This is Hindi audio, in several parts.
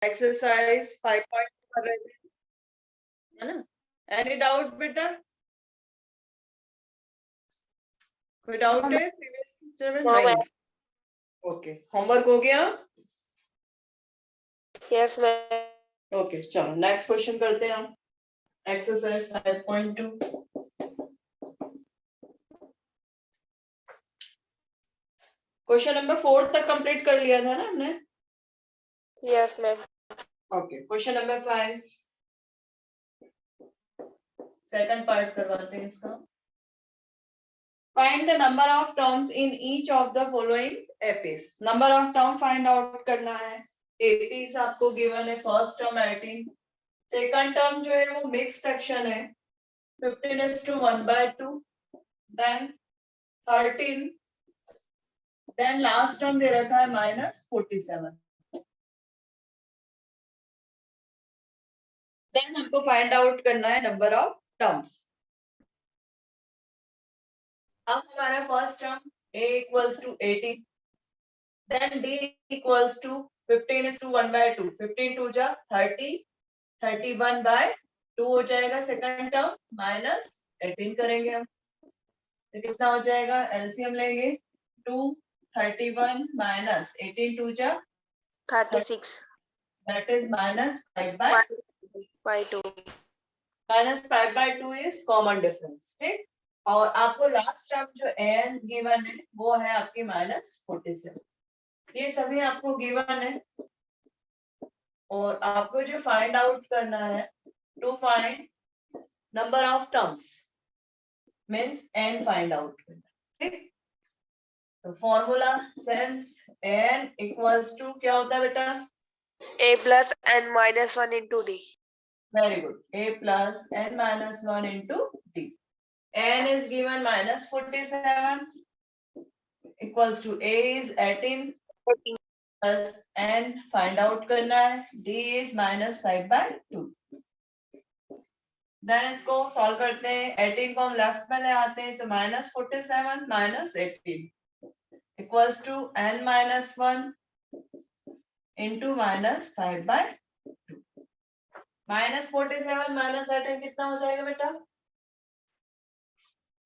एक्सरसाइज 5.2 कर रहे थे, है ना? एनी डाउट बेटा? कोई डाउट है प्रीवियस पिक्चर में? नहीं। ओके, होमवर्क हो गया? Yes ma'am. ओके, चलो नेक्स्ट क्वेश्चन करते हैं हम। एक्सरसाइज 5.2। क्वेश्चन नंबर 4 तक कंप्लीट कर लिया था ना हमने? Yes ma'am. Okay, question number 5 second part करवाते हैं इसका। Find the number of terms in each of the following APs. Number of term find out करना है। एपीज आपको गिवन है, फर्स्ट टर्म 18, सेकंड टर्म जो है वो मिक्स फ्रैक्शन है 15:1/2, देन 13, देन लास्ट टर्म दे रखा है -47। देन हमको फाइंड आउट करना है नंबर ऑफ टर्म्स। अब हमारा first term a equals to 18, then d equals to 15:1/2, 15 2 जा 30, 31/2 हो जाएगा सेकंड टर्म, माइनस 18 करेंगे हम तो कितना हो जाएगा? एलसीएम लेंगे 2, 31 माइनस 18 2 जा 36 that is -5/2। -5/2 is common difference, ठीक? और आपको लास्ट टर्म जो एन गिवन है वो है आपकी -47। ये सभी आपको गिवन है और आपको जो फाइंड आउट करना है to find number of terms means n find out करना, ठीक? तो formula since n equals to क्या होता है बेटा? a plus n minus 1 into d. Very good. A plus n minus 1 into d. N is given -47 equals to A is 18 plus n find out करना है, d is -5/2। देन इसको सॉल्व करते हैं। 18 को हम लेफ्ट में ले आते हैं तो -47 -18 equals to n minus 1 into -5/2। -47 -18 कितना हो जाएगा बेटा?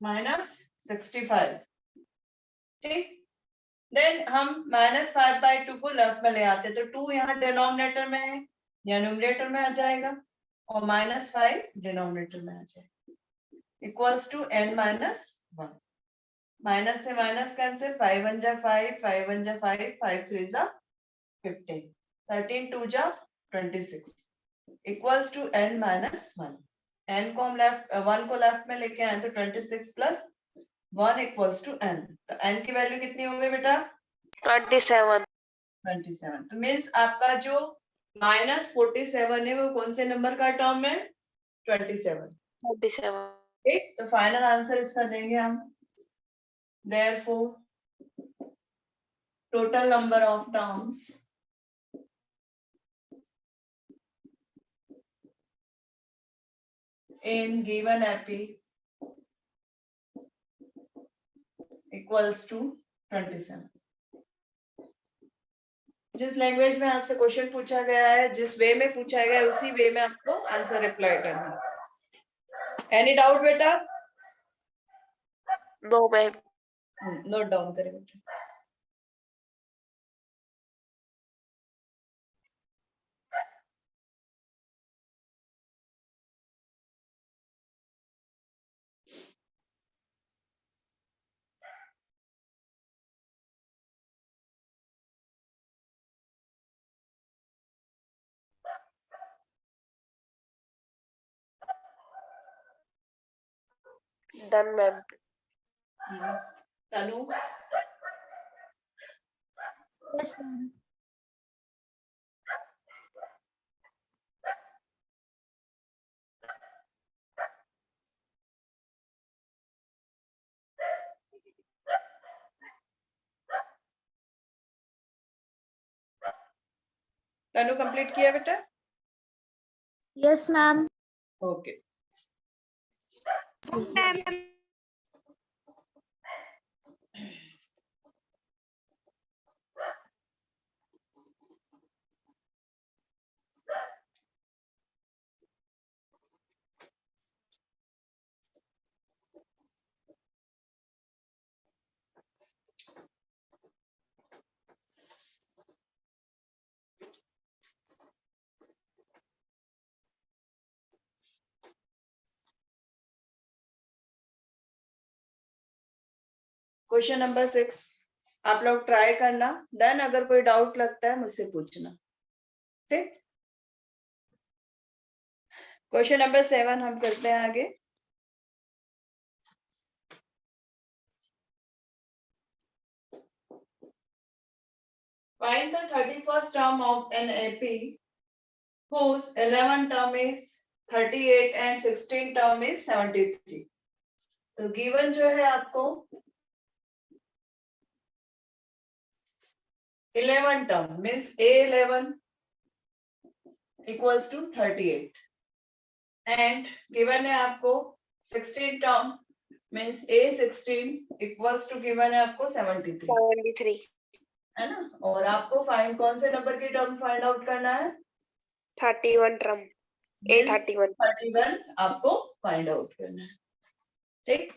-65, ठीक? देन हम -5/2 को लेफ्ट में ले आते हैं तो 2 यहाँ डिनोमिनेटर में है या न्यूमरेटर में आ जाएगा और -5 डिनोमिनेटर में आ जाएगा equals to n minus 1। Minus से माइनस कैंसिल, 5 1 जा 5, 5 1 जा 5, 5 3 जा 15, 13 2 जा 26 equals to n minus 1। n को हम लेफ्ट 1 को लेफ्ट में लेके आए तो 26 प्लस 1 इक्वल्स टू n। तो n की वैल्यू कितनी हो गई बेटा? 27। 27। तो मीन्स आपका जो -47 है वो कौन से नंबर का टर्म है? 27, 27। ठीक? तो फाइनल आंसर इसका देंगे हम। Therefore total number of terms in given AP equals to 27। जिस लैंग्वेज में आपसे क्वेश्चन पूछा गया है, जिस वे में पूछा गया है, उसी वे में आपको आंसर रिप्लाई करना है। एनी डाउट बेटा? No ma'am. नोट डाउन करें बेटा। Done ma'am. Tanu? Yes ma'am. Tanu complete किया बेटा? Yes ma'am. Okay. Question number 6 आप लोग ट्राई करना, देन अगर कोई डाउट लगता है मुझसे पूछना, ठीक। क्वेश्चन नंबर 7 हम करते हैं आगे। Find the 31st term of an AP whose 11 term is 38 and 16 term is 73. तो गिवन जो है आपको 11 term means A11 equals to 38 and given है आपको 16 term means A16 equals to given है आपको 73 73 है ना। और आपको फाइंड कौन से नंबर की टर्म फाइंड आउट करना है, 31 टर्म A31 31 आपको फाइंड आउट करना है, ठीक।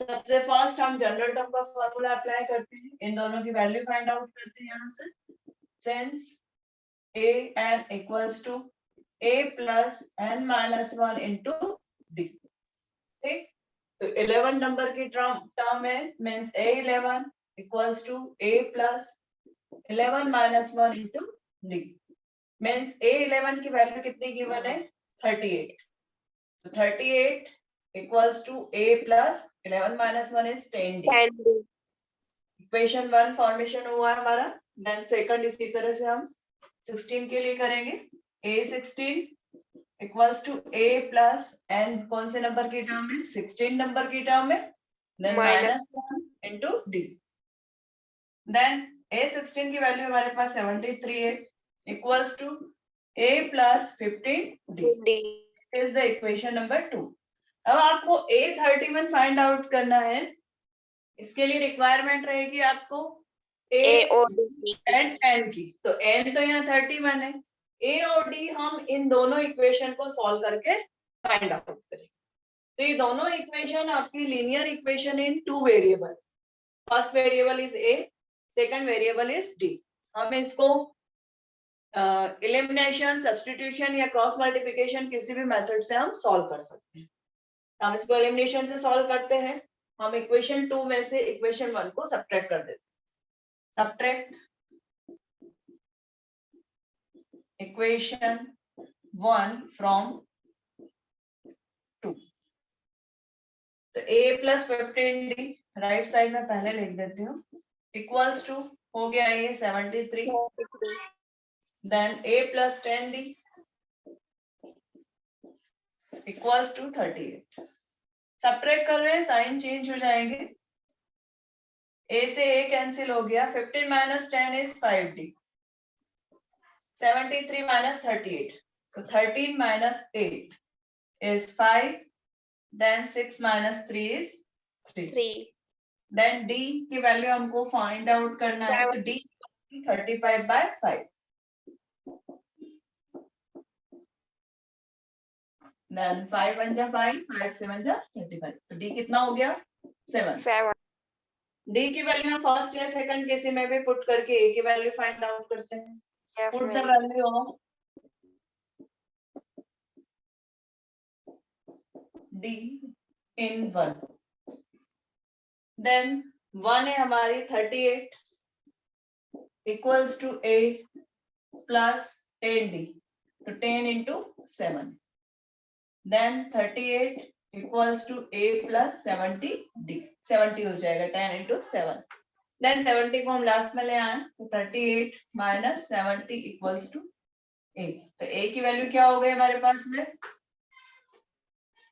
सबसे फर्स्ट हम जनरल टर्म का फॉर्मूला अप्लाई करते हैं, इन दोनों की वैल्यू फाइंड आउट करते हैं यहाँ से। Since a n equals to a plus n minus 1 into d, ठीक। तो 11 नंबर की टर्म है means a11 equals to a plus 11 minus 1 into d means a11 की वैल्यू कितनी गिवन है 38, तो 38 equals to a plus 11 minus 1 is 10d। 10D equation 1 formation हुआ है हमारा। देन सेकंड इसी तरह से हम 16 के लिए करेंगे, a16 equals to a plus n कौन से नंबर की टर्म में 16 नंबर की टर्म में, then minus 1 into d। Then a16 की वैल्यू हमारे पास 73 है equals to a plus 15d D is the equation number 2। अब आपको a31 फाइंड आउट करना है, इसके लिए रिक्वायरमेंट रहेगी आपको A और D एंड n की। तो n तो यहाँ 31 है, a और d हम इन दोनों इक्वेशन को सॉल्व करके फाइंड आउट करेंगे। तो ये दोनों इक्वेशन आपकी linear equation in 2 variable, first variable is a, second variable is d। हम इसको एलिमिनेशन, सब्स्टिट्यूशन या क्रॉस मल्टीप्लिकेशन किसी भी मेथड से हम सॉल्व कर सकते हैं। हम इसको एलिमिनेशन से सॉल्व करते हैं, हम इक्वेशन 2 में से इक्वेशन 1 को सब्ट्रैक्ट कर देते हैं। सब्ट्रैक्ट इक्वेशन 1 फ्रॉम 2, तो a plus 15d right side में पहले लिख देती हूँ इक्वल्स टू हो गया ये 73, then a plus 10d equals to 38। Subtract कर रहे हैं, साइन चेंज हो जाएंगे, a से a कैंसिल हो गया, 15 माइनस 10 इज 5d, 73 माइनस 38, तो 13 minus 8 is 5, then 6 minus 3 is 3, then d की वैल्यू हमको फाइंड आउट करना है, तो d 35/5, then 5 1 जा 5, 5 7 जा 35, तो d कितना हो गया 7। d की वैल्यू हम फर्स्ट या सेकंड किसी में भी पुट करके a की वैल्यू फाइंड आउट करते हैं। Put the value of d in 1, then 1 है हमारी 38 equals to a plus 10d, तो 10 into 7, then 38 equals to a plus 70d, 70 हो जाएगा 10 into 7, then 70 को हम लेफ्ट में ले आए, तो 38 माइनस 70 इक्वल्स टू a, तो a की वैल्यू क्या हो गई हमारे पास में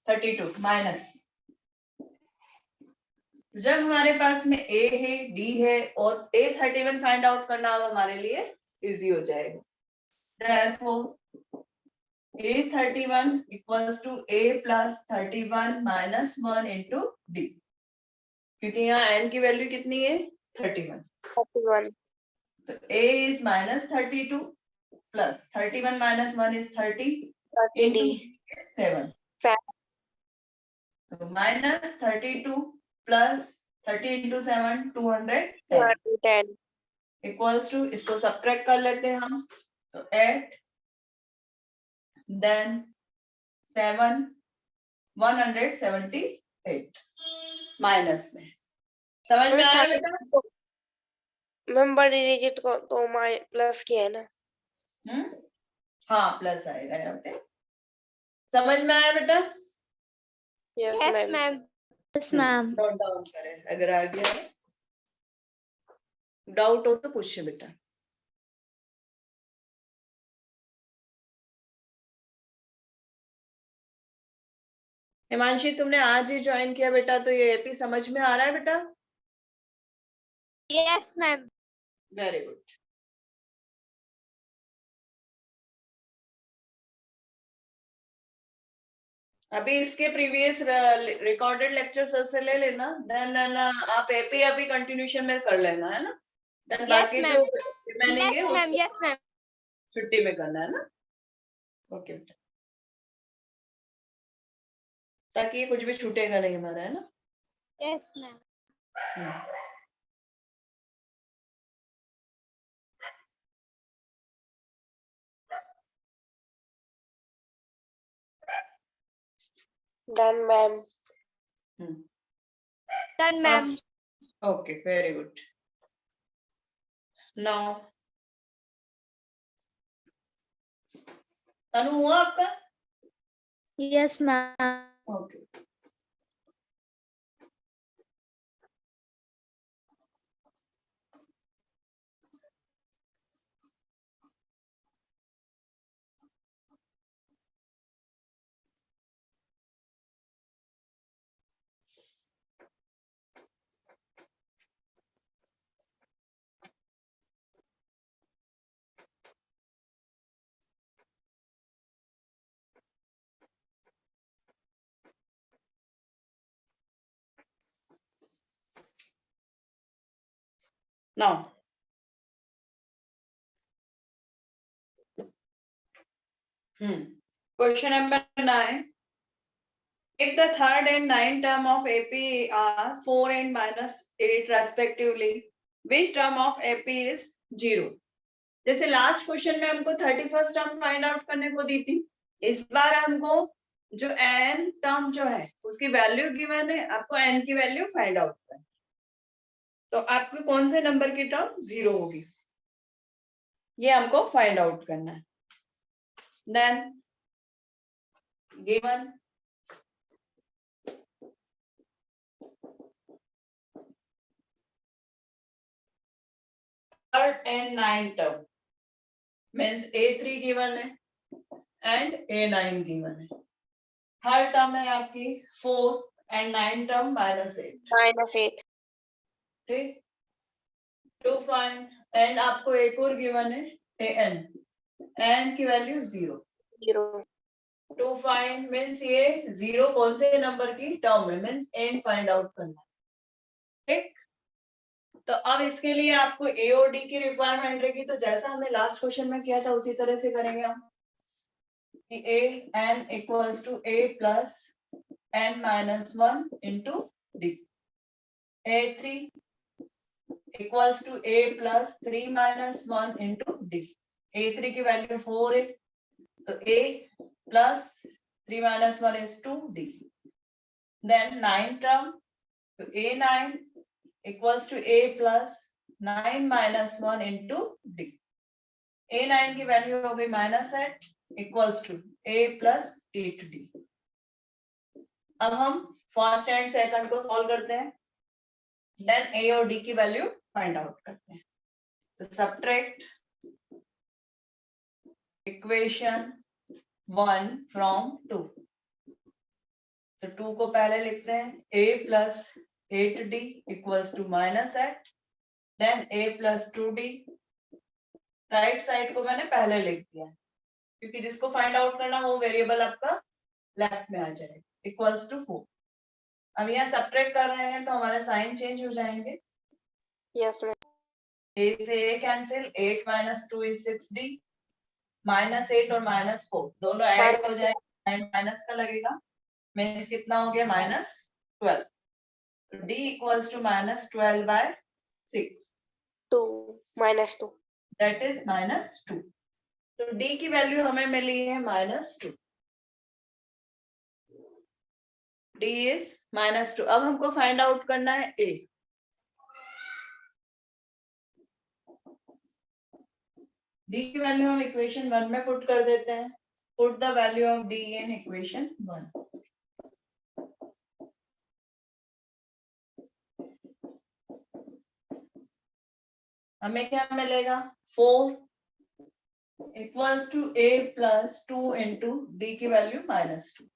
32 माइनस, जब हमारे पास में a है d है और a31 फाइंड आउट करना अब हमारे लिए इजी हो जाएगा। Therefore a31 equals to a plus 31 minus 1 into d, क्योंकि यहाँ n की वैल्यू कितनी है 31, तो a is minus 32 plus 31 minus 1 is 30 into d is 7, तो minus 32 plus 30 into 7 210 equals to, इसको सब्ट्रैक्ट कर लेते हैं हम, तो 8 देन 7 178 माइनस में समझ में आया बेटा? मैम बड़ी डिजिट को तो प्लस किया है ना। हाँ प्लस आएगा यहाँ पे। समझ में आया बेटा? Yes Yes, ma'am. ma'am. Yes, ma'am. Note down करें, अगर आ गया डाउट हो तो पूछिए बेटा। हिमांशी तुमने आज ही ज्वाइन किया बेटा, तो ये एपी समझ में आ रहा है बेटा? Yes, ma'am. Very good. अभी इसके प्रीवियस रिकॉर्डेड लेक्चर सर से ले लेना, देन आप एपी अभी कंटिन्यूशन में कर लेना, है ना? देन Yes, बाकी ma'am. जो रिमेनिंग है Yes, ma'am. उसको Yes, ma'am. छुट्टी में करना है ना। ओके बेटा, ताकि ये कुछ भी छूटेगा नहीं हमारा, है ना? Yes, ma'am. Done ma'am. Done, ma'am. Okay very good. Now Tanu हुआ आपका? Yes, ma'am. Okay now question number 9। If the third and ninth term of AP are 4 and -8 respectively, which term of AP is 0? जैसे लास्ट क्वेश्चन में हमको 31st टर्म फाइंड आउट करने को दी थी, इस बार हमको जो n टर्म जो है उसकी वैल्यू गिवन है, आपको n की वैल्यू फाइंड आउट करनी है। तो आपको कौन से नंबर की टर्म 0 होगी, ये हमको फाइंड आउट करना है। Then given third and ninth term means A3 given है and A9 given है। थर्ड टर्म है आपकी 4 and 9 टर्म -8, -8। ठीक। टू फाइंड एंड आपको एक और गिवन है an की वैल्यू 0। 0। टू फाइंड मीन्स ये 0 कौन से नंबर की टर्म है, मीन्स n फाइंड आउट करना, ठीक। तो अब इसके लिए आपको ए और डी की रिक्वायरमेंट रहेगी, तो जैसा हमने लास्ट क्वेश्चन में किया था उसी तरह से करेंगे हम कि a n equals to a plus n minus 1 into D, a3 equals to a plus 3 minus 1 into D. a3 की वैल्यू 4 है, तो a plus 3 minus 1 is 2 D. Then 9 term, तो a9 equals to a plus 9 minus 1 into D. a9 की वैल्यू हो गई -8 equals to a plus 8 D. अब हम फर्स्ट एंड सेकंड को सॉल्व करते हैं, देन a और d की वैल्यू फाइंड आउट करते हैं। तो सब्ट्रैक्ट इक्वेशन 1 फ्रॉम 2, तो 2 को पहले लिखते हैं a plus 8d equals to -8, then a plus 2d। Right side को मैंने पहले लिख दिया क्योंकि जिसको फाइंड आउट करना वो वेरिएबल आपका लेफ्ट में आ जाएगा, इक्वल्स टू 4। अब यहाँ सब्ट्रैक्ट कर रहे हैं तो हमारे साइन चेंज हो जाएंगे। Yes ma'am. a से a cancel, 8 minus 2 is 6d, -8 और -4 दोनों ऐड हो जाएंगे, साइन माइनस का लगेगा, मीन्स कितना हो गया -12। तो d equals to -12/6, 2 -2। That is -2। तो d की वैल्यू हमें मिली है -2, d इज -2। अब हमको फाइंड आउट करना है a, डी की वैल्यू हम इक्वेशन 1 में पुट कर देते हैं. Put the value of D in equation 1. हमें क्या मिलेगा? 4 equals to a plus 2 into D की वैल्यू -2.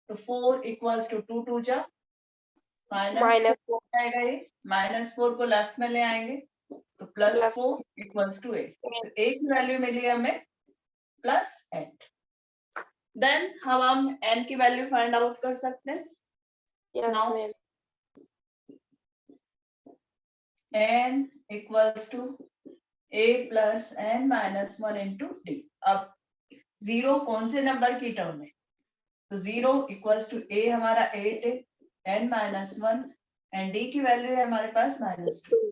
तो 4 इक्वल्स टू 2 2 जा माइनस -4 आएगा. ये -4 को लेफ्ट में ले आएंगे तो +4 इक्वल्स टू 8. तो a की वैल्यू मिली हमें +8. देन हम n की वैल्यू फाइंड आउट कर सकते हैं. Yes Now- ma'am. n equals to a plus n minus 1 into D. अब 0 कौन से नंबर की टर्म है? तो 0 इक्वल्स टू a हमारा 8 है, n माइनस 1 एंड d की वैल्यू है हमारे पास -2.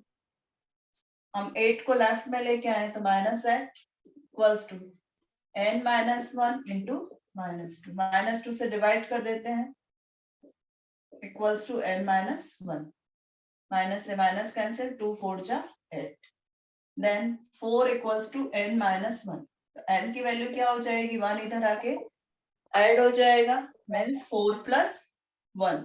हम 8 को लेफ्ट में लेके आए तो -8 equals to n minus 1 into -2. -2 से डिवाइड कर देते हैं equals to n minus 1. Minus से माइनस कैंसिल, 2 4 जा 8. Then 4 equals to n minus 1. तो n की वैल्यू क्या हो जाएगी? 1 इधर आके ऐड हो जाएगा. Means 4 plus 1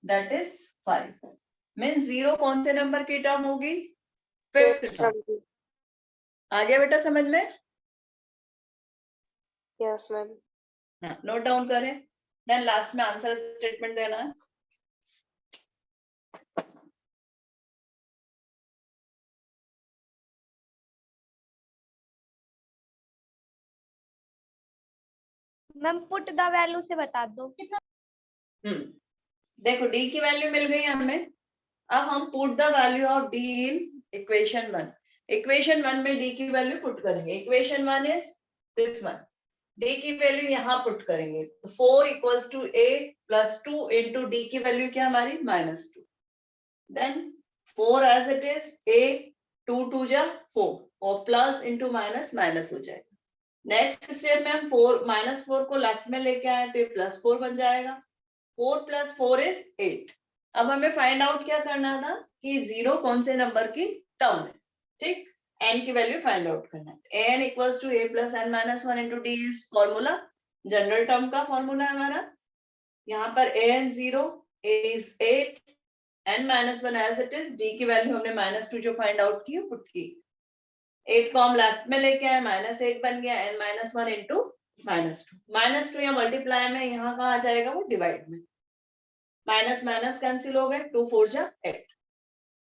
that is 5. Means 0 कौन से नंबर की टर्म होगी? 5th term. आ गया बेटा समझ में? Yes ma'am. नोट डाउन करें. देन लास्ट में आंसर स्टेटमेंट देना है. मैम पुट द वैल्यू से बता दो. देखो डी की वैल्यू मिल गई हमें. अब हम put the value of D in equation 1. Equation 1 में डी की वैल्यू पुट करेंगे. Equation 1 is this one. D की वैल्यू यहाँ पुट करेंगे तो 4 equals to a plus 2 into D की वैल्यू क्या हमारी? -2. Then 4 as it is. a 2 2 जा 4 और प्लस इंटू माइनस माइनस हो जाएगा. नेक्स्ट स्टेप में हम 4 को लेफ्ट में लेके आए तो ये +4 बन जाएगा. 4 + 4 इज 8. अब हमें फाइंड आउट क्या करना था कि 0 कौन से नंबर की टर्म है. ठीक. n की वैल्यू फाइंड आउट करना है. an equals to a plus n minus 1 into D is formula. General term का फॉर्मूला है हमारा. यहाँ पर an 0, a is 8, n minus 1 as it is. d की वैल्यू हमने -2 जो फाइंड आउट की पुट की. 8 को हम लेफ्ट में लेके आए, -8 बन गया. n minus 1 into -2. -2 या मल्टीप्लाई में यहाँ कहाँ आ जाएगा? वो डिवाइड में. माइनस माइनस कैंसिल हो गए. 2 4 जा 8.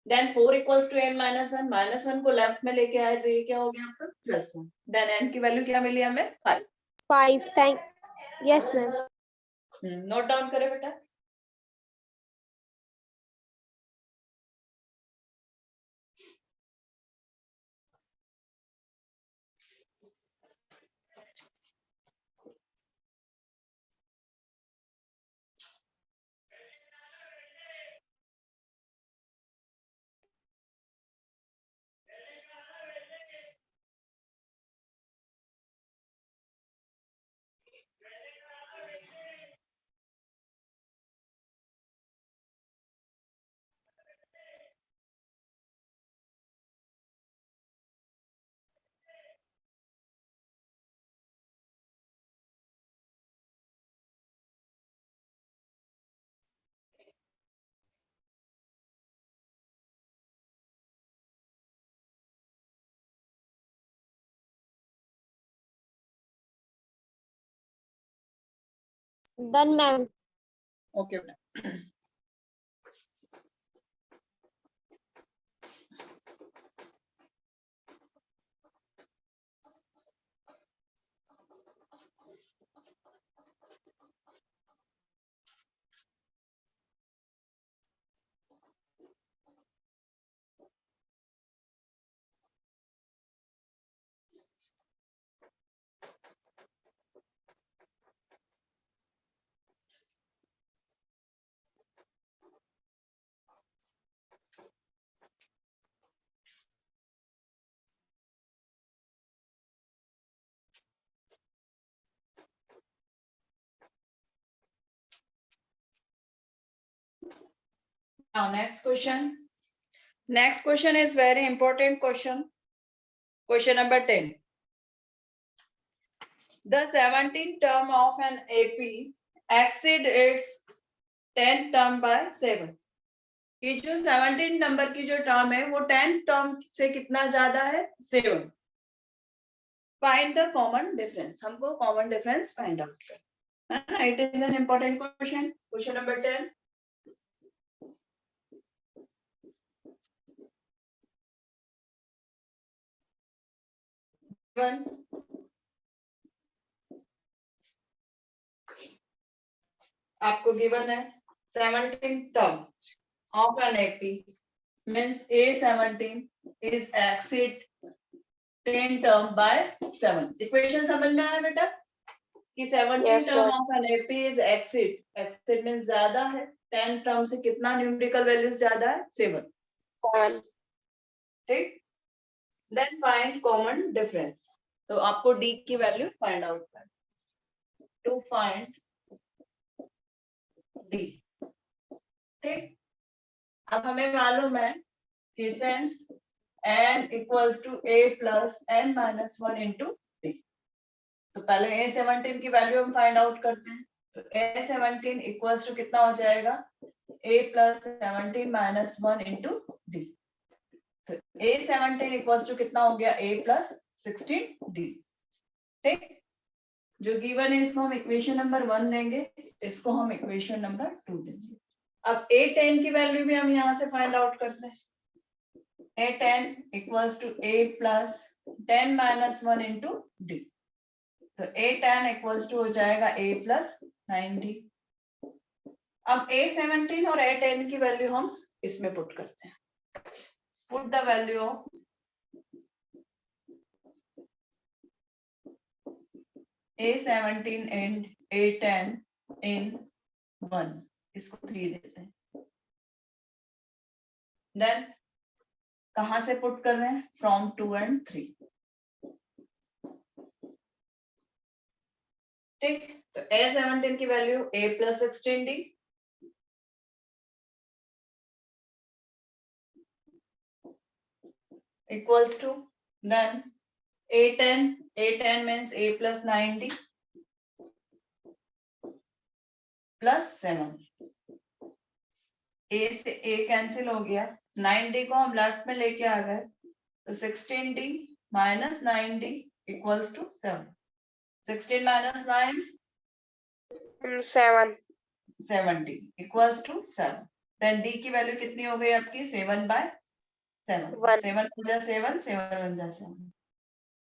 Then 4 equals to n minus 1. -1 को लेफ्ट में लेके आए तो ये क्या हो गया आपका? +1. देन n की वैल्यू क्या मिली हमें? 5. 5 time. Yes ma'am. Note down करें बेटा. Done ma'am. ओके बेटा. Now next question. Next question is very important question. Question number 10. The 17th term of an AP exceed its 10th term by 7. कि जो 17 नंबर की जो टर्म है वो 10 टर्म से कितना ज्यादा है 7. Find the common difference. हमको कॉमन डिफरेंस फाइंड आउट करना है. It is an important question. Question number 10. आपको गिवन है 17 term of an AP means A17 is exceed 10 term by 7. Equation समझ में आया बेटा कि 17 Yes, term ma'am. of an AP is exceed. Exceed means ज्यादा है. 10 term से कितना न्यूमेरिकल वैल्यूज ज्यादा है 7. 7. ठीक. Then find common difference. तो आपको D की वैल्यू फाइंड आउट करना. To find D. ठीक. अब हमें मालूम है कि since n equals to a plus n minus 1 into d. तो पहले a17 की वैल्यू हम फाइंड आउट करते हैं. तो a17 equals to कितना हो जाएगा a plus 17 minus 1 into d. तो a17 equals to कितना हो गया a plus 16d. ठीक. जो गिवन है इसको हम इक्वेशन नंबर 1 देंगे, इसको हम इक्वेशन नंबर 2 देंगे. अब a10 की वैल्यू भी हम यहाँ से फाइंड आउट करते हैं. a10 equals to a plus 10 minus 1 into d. तो a10 equals to हो जाएगा a plus 9d. अब a17 और a10 की वैल्यू हम इसमें पुट करते हैं. Put the value of a17 and a10 in 1. इसको 3 देते हैं. Then कहां से पुट कर रहे हैं? From 2 and 3. ठीक. तो a17 की value a plus 16d equals to then a10 means a plus 9d plus 7. a से a कैंसिल हो गया. 9d को हम लेफ्ट में लेके आ गए तो 16d minus 9d equals to 7. 16 minus 9 7. 7d equals to 7. Then d की वैल्यू कितनी हो गई आपकी 7 by 7. 1. 7 × 7 7 × 7.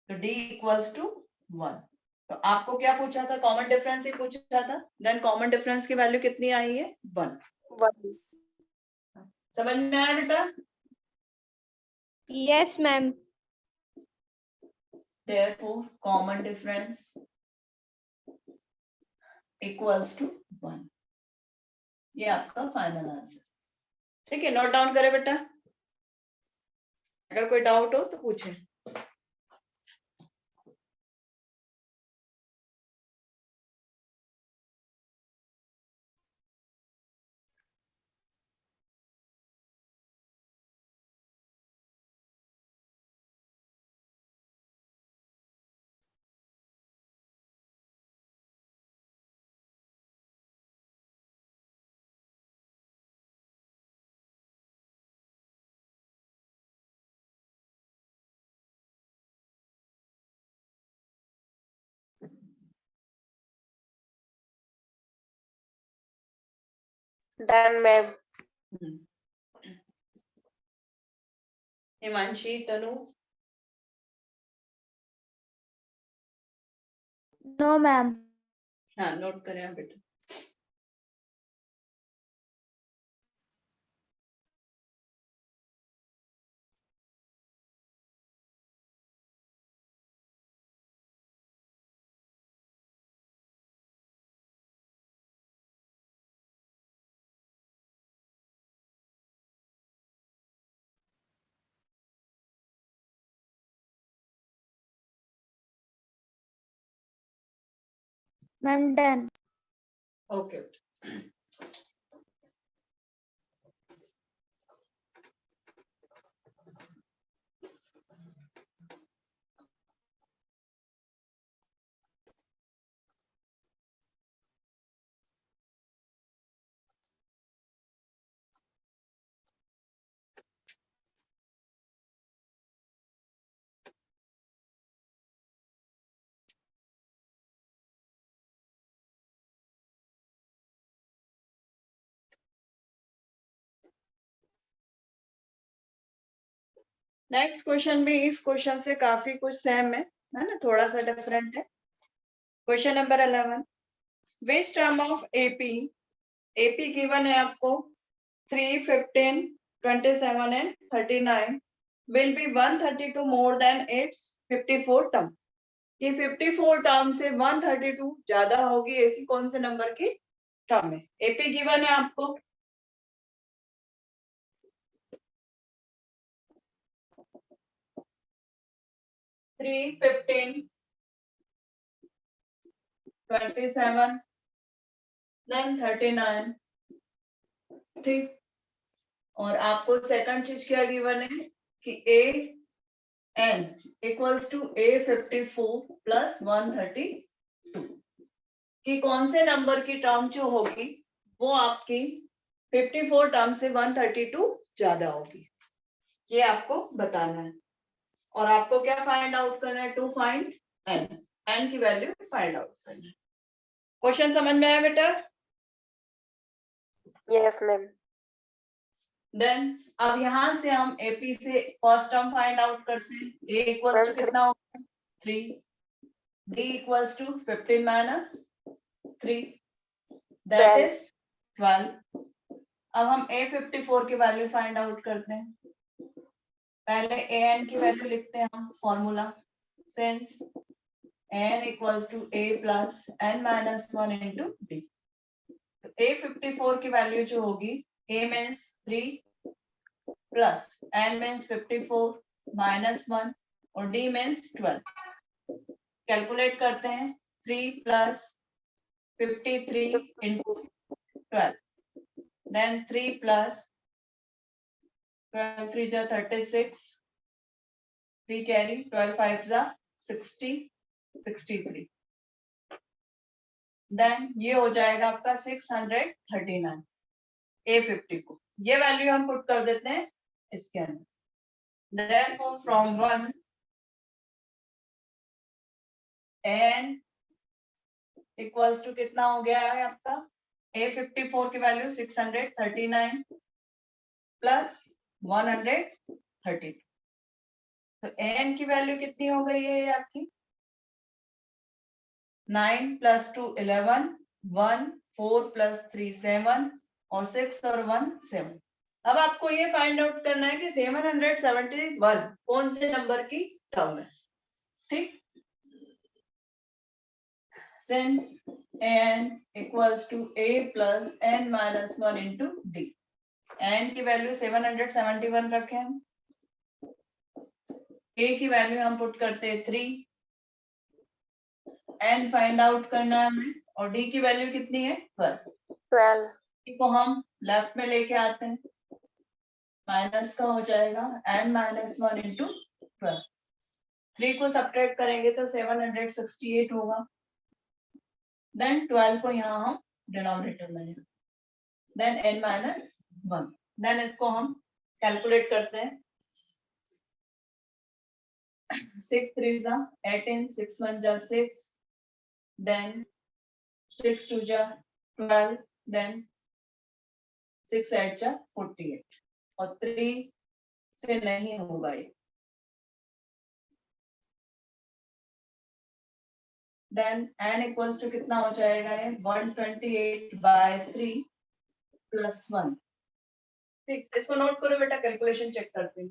तो d equals to 1. तो आपको क्या पूछा था? कॉमन डिफरेंस ही पूछा था. देन कॉमन डिफरेंस की वैल्यू कितनी आई है 1. 1. समझ में आया बेटा? Yes, ma'am. Therefore common difference equals to 1. ये आपका फाइनल आंसर. ठीक है, नोट डाउन करें बेटा. अगर कोई डाउट हो तो पूछें. Done, ma'am. हिमांशी, तनु, No, ma'am. हाँ नोट करें आप बेटा. Ma'am, done. Okay. Next question भी इस क्वेश्चन से काफी कुछ सेम है ना, थोड़ा सा डिफरेंट है। Question number 11, which term of AP, AP given है आपको 3, 15, 27 and 39 will be 132 more than its 54 term. ये 54 टर्म से 132 ज्यादा होगी, ऐसी कौन से नंबर की टर्म है? एपी गिवन है आपको, थ्री, 15, 27 देन 39, ठीक। और आपको सेकंड चीज क्या गिवन है कि a n equals to a 54 plus 132 कि कौन से नंबर की टर्म जो होगी वो आपकी 54 टर्म से 132 ज्यादा होगी, ये आपको बताना है। और आपको क्या फाइंड आउट करना है? टू फाइंड एन, एन की वैल्यू फाइंड आउट करना है। क्वेश्चन समझ में आया बेटा? Yes ma'am. देन अब यहां से हम एपी से फर्स्ट टर्म फाइंड आउट करते हैं। ए इक्वल्स टू कितना होगा? 3, D equals to 15 minus 3 that is 12। अब हम ए 54 की वैल्यू फाइंड आउट करते हैं। पहले ए एन की वैल्यू लिखते हैं हम, formula since n equals to a plus n minus 1 into d. तो ए 54 की वैल्यू जो होगी, a means 3 plus n means 54 minus 1 और डी मीन्स 12। कैलकुलेट करते हैं, 3 प्लस 53 इंटू 12 देन 3 प्लस 12 3 जा 36, 3 कैरी 12 5 जा 60, 63 देन ये हो जाएगा आपका 639 ए 50 को। ये वैल्यू हम पुट कर देते हैं इसके अंदर। Therefore from 1 n equals to कितना हो गया है आपका? ए 54 की वैल्यू 639 प्लस 132। तो एन की वैल्यू कितनी हो गई है आपकी? 9 प्लस 2 11, 1 4 प्लस 3 7 और 6 और 1 7। अब आपको ये फाइंड आउट करना है कि 771 कौन से नंबर की टर्म है, ठीक। Since n equals to a plus n minus 1 into d, n की वैल्यू 771 रखे हम, a की वैल्यू हम पुट करते हैं 3, n फाइंड आउट करना है हमें और d की वैल्यू कितनी है? 12। को हम लेफ्ट में लेके आते हैं, माइनस का हो जाएगा n माइनस 1 इंटू 12। 3 को सब्ट्रैक्ट करेंगे तो 768 होगा। देन 12 को यहाँ हम डिनोमिनेटर में लेंगे, देन n माइनस 1, देन इसको हम कैलकुलेट करते हैं। 6 3 जा 18, 6 1 जा 6, देन 6 2 जा 12, देन 6 8 जा 48 और 3 से नहीं होगा ये। देन n इक्वल्स टू कितना हो जाएगा? 128/3 प्लस 1, ठीक। इसको नोट करो बेटा, कैलकुलेशन चेक करते हैं।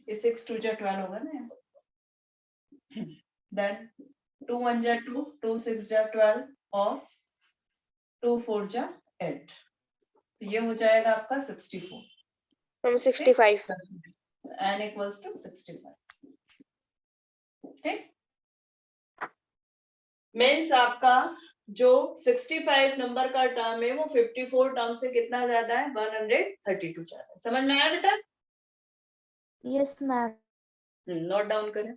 ये 6 2 जा 12 होगा ना। देन 2 1 जा 2, 2 6 जा 12 और 2 4 जा 8, तो ये हो जाएगा आपका 64। हम 65। n इक्वल्स टू 65, ठीक। मीन्स आपका जो 65 नंबर का टर्म है वो 54 टर्म से कितना ज्यादा है? 132 ज्यादा है। समझ में आया बेटा? Yes ma'am. नोट डाउन करें।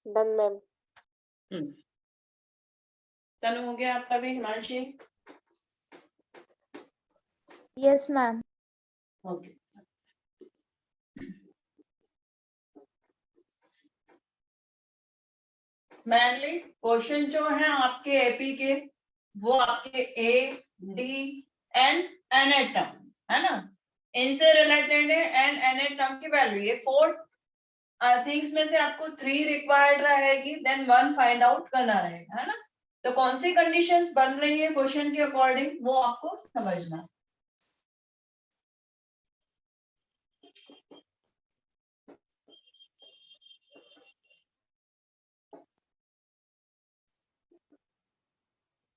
Done ma'am. तनु हो गया आपका भी? Himanshi? Yes ma'am. Okay. Mainly question जो है आपके एपी के, वो आपके a d and n a term है ना, इनसे रिलेटेड है। एंड एन ए टर्म की वैल्यू ये 4 थिंग्स में से आपको 3 रिक्वायर्ड रहेगी, देन 1 फाइंड आउट करना रहेगा, है ना। तो कौन सी कंडीशंस बन रही है क्वेश्चन के अकॉर्डिंग, वो आपको समझना है।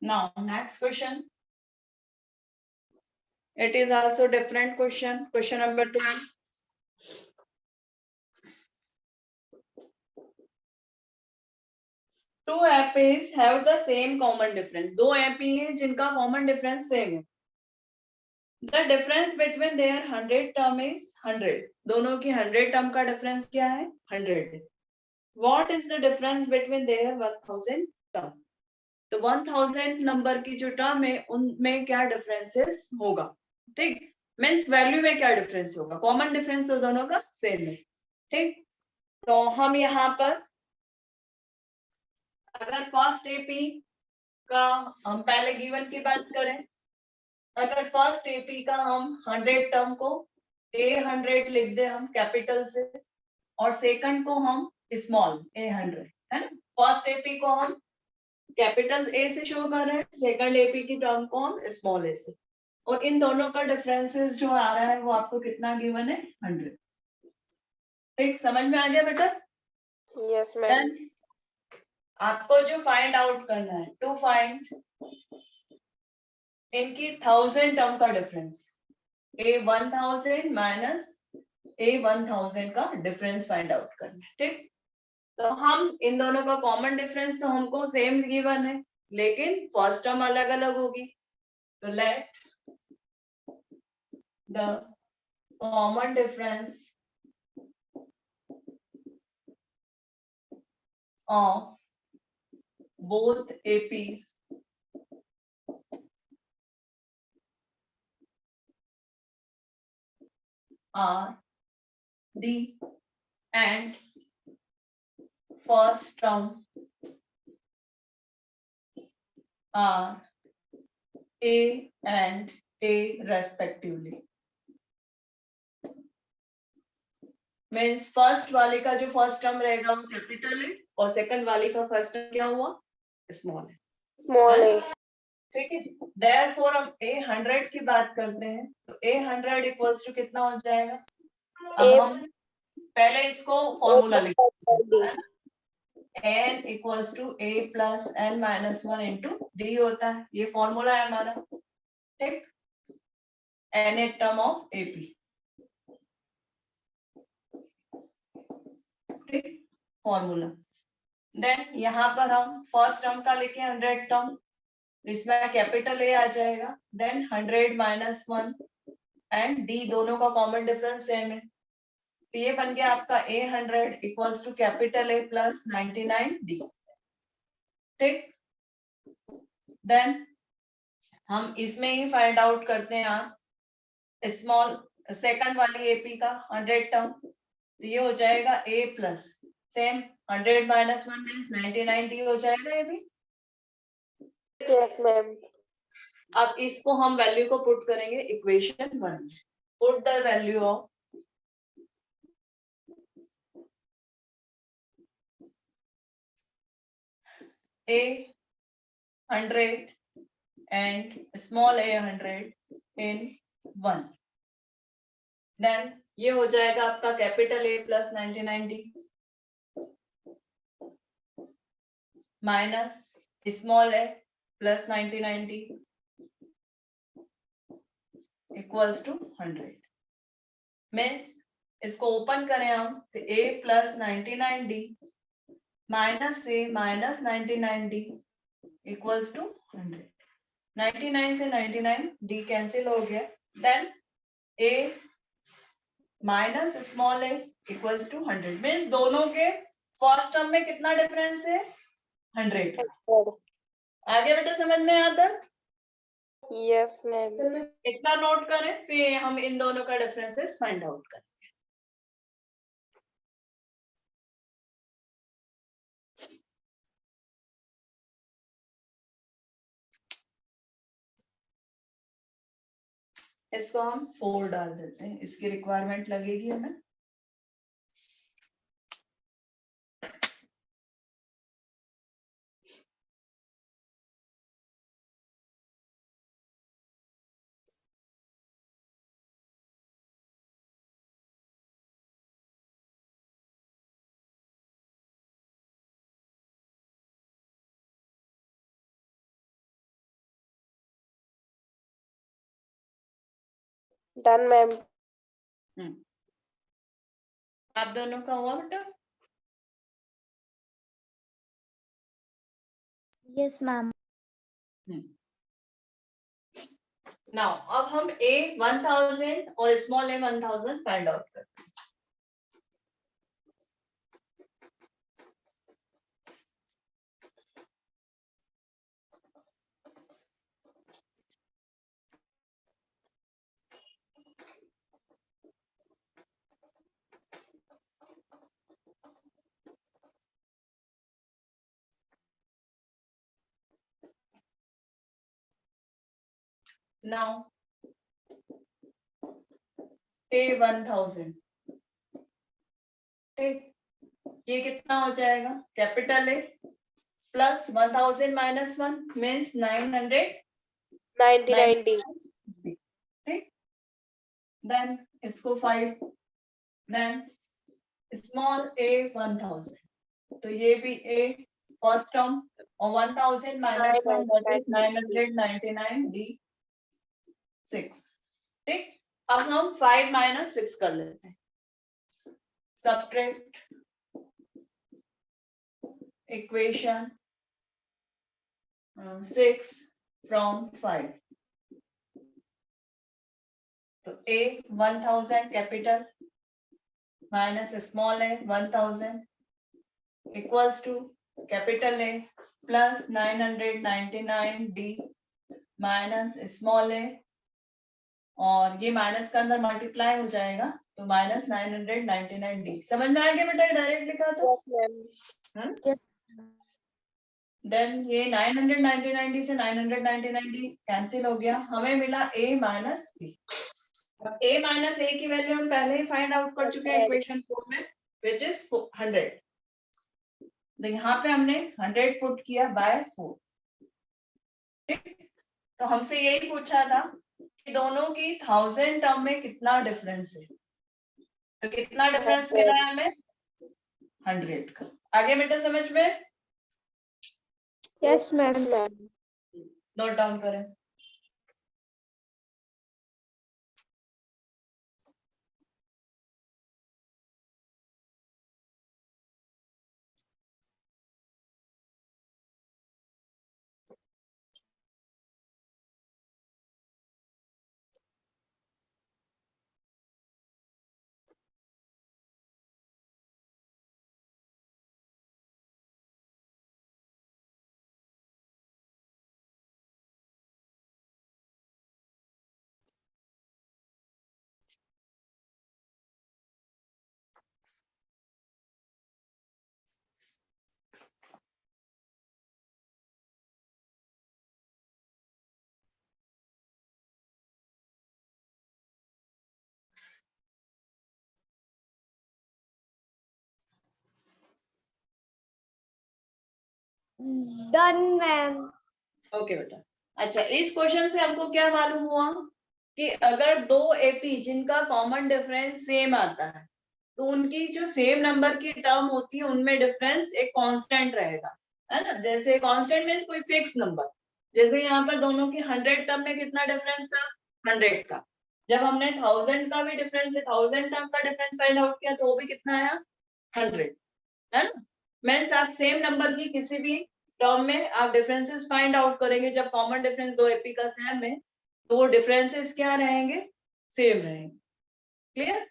Now next question. It is also different question. Question number 2. Two APs have the same common difference. दो AP हैं जिनका common difference same है. The difference between their 100 term is 100. दोनों की 100 term का difference क्या है? 100. What is the difference between their 1000 term? तो 1000 नंबर की जो टर्म है उनमें क्या डिफरेंसेस होगा, ठीक, मीन्स वैल्यू में क्या डिफरेंस होगा। कॉमन डिफरेंस तो दोनों का सेम है, ठीक। तो हम यहाँ पर अगर फर्स्ट एपी का हम पहले गिवन की बात करें, अगर फर्स्ट एपी का हम 100 टर्म को A100 लिख दे हम कैपिटल से, और सेकंड को हम स्मॉल A100, है ना। फर्स्ट एपी को हम कैपिटल ए से शो कर रहे हैं, सेकंड एपी की टर्म को हम स्मॉल ए से, और इन दोनों का डिफरेंसेस जो आ रहा है वो आपको कितना गिवन है? 100। ठीक, समझ में आ गया बेटा? Yes ma'am. आपको जो फाइंड आउट करना है, टू फाइंड इनकी 1000 टर्म का डिफरेंस, ए 1000 माइनस ए 1000 का डिफरेंस फाइंड आउट करना है। ठीक, तो हम इन दोनों का कॉमन डिफरेंस तो हमको सेम गिवन है, लेकिन फर्स्ट टर्म अलग अलग होगी। तो let the common difference of both APs are the and first term are A and A respectively. Means first वाले का जो फर्स्ट टर्म रहेगा वो कैपिटल है और सेकंड वाले का फर्स्ट टर्म क्या हुआ, स्मॉल है। स्मॉल है। ठीक है, देयरफॉर हम A100 की बात करते हैं, तो A100 इक्वल्स टू कितना हो जाएगा। अब हम पहले इसको फॉर्मूला लिखते हैं, n equals to A plus n minus 1 into D होता है, ये फॉर्मूला है हमारा। ठीक, n term of AP। Formula, then यहाँ पर हम फर्स्ट टर्म का लेके 100 टर्म, इसमें कैपिटल ए आ जाएगा, देन 100 माइनस 1 एंड डी, दोनों का कॉमन डिफरेंस सेम है, तो ये बन गया आपका A100 equals to capital A plus 99 D. ठीक, देन हम इसमें ही फाइंड आउट करते हैं आप स्मॉल सेकंड वाली एपी का 100 टर्म, तो ये हो जाएगा a plus same 100 minus 1 means 99 d हो जाएगा ये भी। Yes ma'am. अब इसको हम वैल्यू को पुट करेंगे इक्वेशन 1 में, put the value of A100 and small a100 in 1, then ये हो जाएगा आपका capital A plus 99 minus small a plus 99 equals to 100। Means इसको ओपन करें हम तो a plus 99 minus a minus 99 equals to 100। 99 से 99 डी कैंसिल हो गया, then a minus small a equals to 100। Means दोनों के फर्स्ट टर्म में कितना डिफरेंस है, 100। आगे बेटा समझ में आता? Yes ma'am. इतना नोट करें, फिर हम इन दोनों का डिफरेंसेस फाइंड आउट करें। इसको हम 4 डाल देते हैं, इसकी रिक्वायरमेंट लगेगी हमें। Done ma'am. आप दोनों का हुआ बेटा? Yes ma'am. नाउ अब हम A1000 और स्मॉल a1000 फाइंड आउट करते हैं। Now A1000, ठीक, ये कितना हो जाएगा, capital A plus 1000 minus 1 means 99 ठीक, देन इसको 5, देन स्मॉल A1000, तो ये भी ए फर्स्ट टर्म और 1000 माइनस 1 दैट इज 999 डी 6। ठीक, अब हम 5 माइनस 6 कर लेते हैं। Subtract equation 6 from 5। तो a 1000 कैपिटल माइनस स्मॉल है 1000 equals to capital A plus 999D minus small है, और ये माइनस का अंदर मल्टीप्लाई हो जाएगा तो माइनस 999D। समझ में आ गया बेटा, डायरेक्ट लिखा तो। देन ये 999D से 999D कैंसिल हो गया, हमें मिला a माइनस बी। अब a माइनस ए की वैल्यू हम पहले ही फाइंड आउट कर चुके हैं इक्वेशन 4 में, विच इज 100। तो यहाँ पे हमने 100 पुट किया बाय 4। ठीक, तो हमसे यही पूछा था कि दोनों की 1000 टर्म में कितना डिफरेंस है, तो कितना डिफरेंस मिला है हमें 100 का। आगे बेटा समझ में? Yes ma'am. नोट डाउन करें। Done ma'am. ओके बेटा, अच्छा इस क्वेश्चन से हमको क्या मालूम हुआ कि अगर दो एपी जिनका कॉमन डिफरेंस सेम आता है तो उनकी जो सेम नंबर की टर्म होती है उनमें डिफरेंस एक कांस्टेंट रहेगा, है ना। जैसे कांस्टेंट मींस कोई फिक्स नंबर, जैसे यहाँ पर दोनों की 100 टर्म में कितना डिफरेंस था 100 का। जब हमने 1000 का भी डिफरेंस 1000 टर्म का डिफरेंस फाइंड आउट किया तो वो भी कितना आया 100, है ना। मीन्स आप सेम नंबर की किसी भी टर्म में आप डिफरेंसेस फाइंड आउट करेंगे, जब कॉमन डिफरेंस दो एपी का सेम है तो वो डिफरेंसेस क्या रहेंगे, सेम रहेंगे। क्लियर,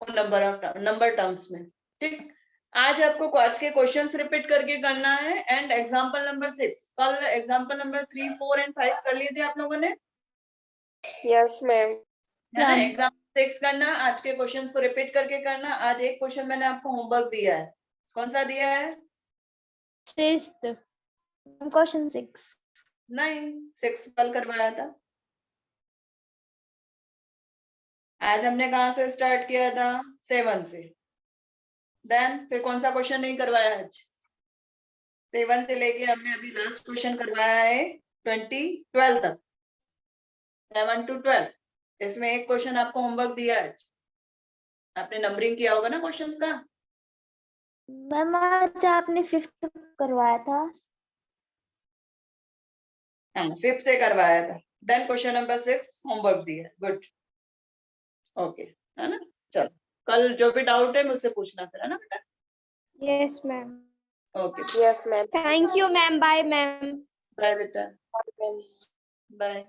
नंबर टर्म्स में। ठीक, आज आपको आज के क्वेश्चंस रिपीट करके करना है एंड एग्जांपल नंबर 6। कल एग्जांपल नंबर 3, 4 एंड 5 कर लिए थे आप लोगों ने, यस मैम। है ना। एग्जांपल 6 करना, आज के क्वेश्चंस को रिपीट करके करना। आज एक क्वेश्चन मैंने आपको होमवर्क दिया है, कौन सा दिया है? क्वेश्चन 6 नहीं, 6 कल करवाया था। आज हमने कहाँ से स्टार्ट किया था 7 से। देन फिर कौन सा क्वेश्चन नहीं करवाया आज? 7 से लेके हमने अभी लास्ट क्वेश्चन करवाया है 12 तक, 7 to 12। इसमें एक क्वेश्चन आपको होमवर्क दिया है आज, आपने नंबरिंग किया होगा ना क्वेश्चंस का। मैम आज आपने 5th करवाया था। हाँ, 5th से करवाया था। देन क्वेश्चन नंबर 6 होमवर्क दिया है, गुड, ओके, है ना। चलो कल जो भी डाउट है मुझसे पूछना फिर, है ना बेटा। Yes ma'am. Okay, yes ma'am. Thank you ma'am. Bye ma'am. Bye बेटा, बाय।